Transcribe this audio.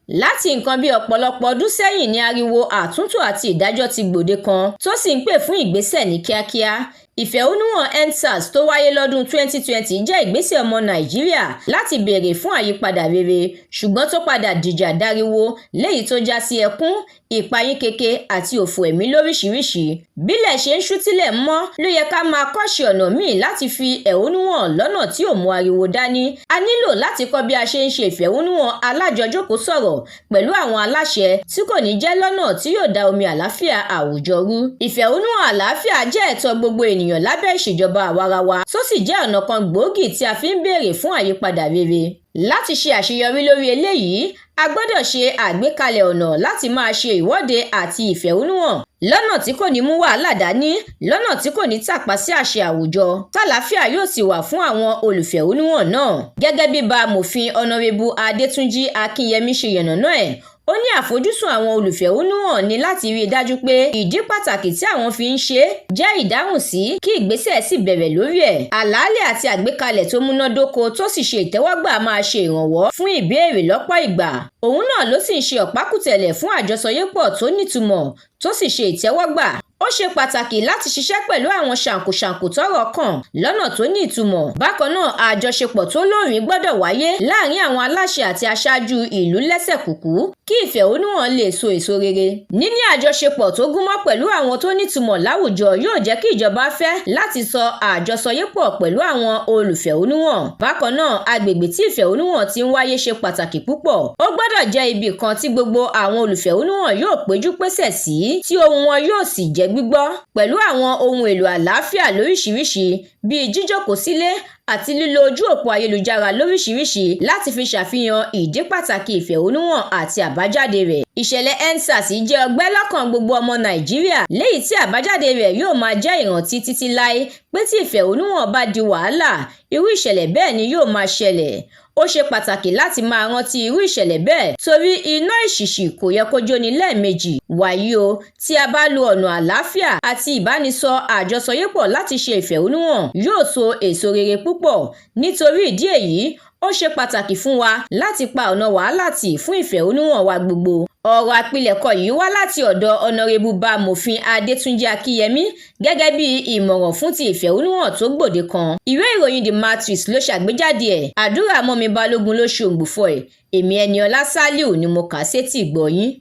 Láti nǹkan bí ọ̀pọ̀lọpọ̀ ọdún sẹ́yìn ni ariwo àtúntò àti ìdájọ́ ti gbòde kan tó sì ń pè fún ìgbésẹ̀ ní kíákíá. Ìfẹ̀hónúhàn EndSARS tó wáyé lọ́dún 2020 jẹ́ ìgbésẹ̀ ọmọ Nàìjíríà láti béèrè fún àyípadà rere, ṣùgbọ́n tó padà dìjà dáríwó léyìí tó já sí ẹkún, ìpayínkeke àti òfò ẹ̀mí lóríṣiríṣi. Bílẹ̀ ṣe ń ṣú tílẹ̀ mọ́ ló yẹ ká máa kọ́ṣe ọ̀nà míì láti fi ẹ̀hónú hàn lọ́nà tí ò mú ariwo dání. A nílò láti kọ́ bí a ṣe ń ṣe ìfẹ̀hónúhàn alájọjókòó sọ̀rọ̀ pẹ̀lú àwọn aláṣẹ tí kò ní jẹ́ lọ́nà tí yóò da omi àlàáfíà àwùjọ rú. Ìfẹ̀hónúhàn àlàáfíà jẹ́ ẹ̀tọ́ gbogbo ènìyàn lábẹ́ ìṣèjọba àwarawa tó sì jẹ́ ọ̀nà kan gbòógì tí a fi ń béèrè fún àyípadà rere. Láti ṣe àṣeyọrí lórí eléyìí, a gbọ́dọ̀ ṣe àgbékalẹ̀ ọ̀nà láti máa ṣe ìwọ́de àti ìfẹ̀hónúhàn lọ́nà tí kò ní mú wàhálà dání, lọ́nà tí kò ní tàpá sí àṣẹ àwùjọ, tàlàáfíà yóò sì wà fún àwọn olùfẹ̀hónúhàn náà. Gẹ́gẹ́ bí Amòfin Honorable Adétúnjí Akínyẹmí ṣe yànnàná ẹ̀, ó ní àfojúsùn àwọn olùfẹ̀hónúhàn ní láti rí i dájú pé ìdí pàtàkì tí àwọn fi ń ṣe jẹ́ ìdáhùn sí kí ìgbésẹ̀ sì bẹ̀rẹ̀ lórí ẹ̀. Àlàálẹ̀ àti àgbékalẹ̀ tó múnádóko tó sì ṣe ìtẹ́wọ́gbà máa ṣe ìrànwọ́ fún ìbéèrè lọ́pọ̀ ìgbà. Òun náà ló sì ń ṣe ọ̀pákùtẹ̀lẹ̀ fún àjọsọyépọ̀ tó nítumọ̀ tó sì ṣe ìtẹ́wọ́gbà. Ó ṣe pàtàkì láti ṣiṣẹ́ pẹ̀lú àwọn ṣàǹkóṣàǹkó tọ́rọ̀ kàn lọ́nà tó ní ìtumọ̀. Bákan náà, àjọṣepọ̀ tó lóòrín gbọ́dọ̀ wáyé láàárín àwọn aláṣẹ àti aṣáájú ìlú lẹ́sẹ̀kùkú kí ìfẹ̀hónúhàn lè so èso rere. Níní àjọṣepọ̀ tó gúnmọ́ pẹ̀lú àwọn tó nítumọ̀ láwùjọ yóò jẹ́ kí ìjọba fẹ́ láti sọ àjọsọyépọ̀ pẹ̀lú àwọn olùfẹ̀hónúhàn. Bákan náà, agbègbè tí ìfẹ̀hónúhàn ti ń wáyé ṣe pàtàkì púpọ̀. Ó gbọ́dọ̀ jẹ́ ibì kan tí gbogbo àwọn olùfẹ̀hónúhàn yóò péjú pésẹ̀ sí, tí ohùn wọn yóò sì jẹ́ gbígbọ́, pẹ̀lú àwọn ohun èlò àlàáfíà lóríṣiríṣi bíi jíjókòó sílé àti lílo ojú òpó ayélujára lóríṣiríṣi láti fi ṣàfihàn ìdí pàtàkì ìfẹ̀hónúhàn àti àbájáde rẹ̀. Ìṣẹ̀lẹ̀ EndSARS jẹ́ ọgbẹ́ lọ́kàn gbogbo ọmọ Nàìjíríà, léyìí tí àbájáde rẹ̀ yóò máa jẹ́ ìrántí títí láé pé tí ìfẹ̀hónúhàn bá di wàhálà, irú ìṣẹ̀lẹ̀ bẹ́ẹ̀ ni yóò máa ṣẹlẹ̀. Ó ṣe pàtàkì láti máa rántí irú ìṣẹ̀lẹ̀ bẹ́ẹ̀ torí iná ìṣìṣì kò yẹ kó jóni lẹ́ẹ̀mejì. Wàyí o, tí a bá lo ọ̀nà àlàáfíà àti ìbánisọ àjọsọyépọ̀ láti ṣe ìfẹ̀hónúhàn, yóò so èso rere púpọ̀. Nítorí ìdí èyí, ó ṣe pàtàkì fún wa láti pa ọ̀nà wàhálà tì fún ìfẹ̀hónúhàn wa gbogbo. Ọ̀rọ̀ àpilẹ̀kọ yìí wá láti ọ̀dọ̀ Honorable Amòfin Adétúnjí Akínyẹmí gẹ́gẹ́ bí ìmọ̀ràn fún ti ìfẹ̀hónúhàn tó gbòde kan. Ìwé ìròyìn The Matrix ló ṣàgbéjáde ẹ̀. Àdúrà Mọ́mi Balógun ló ṣe òǹgbùfọ̀ ẹ̀. Èmi Ẹniọlá Sálíù ni mo kà á sétí ìgbọ́ yín.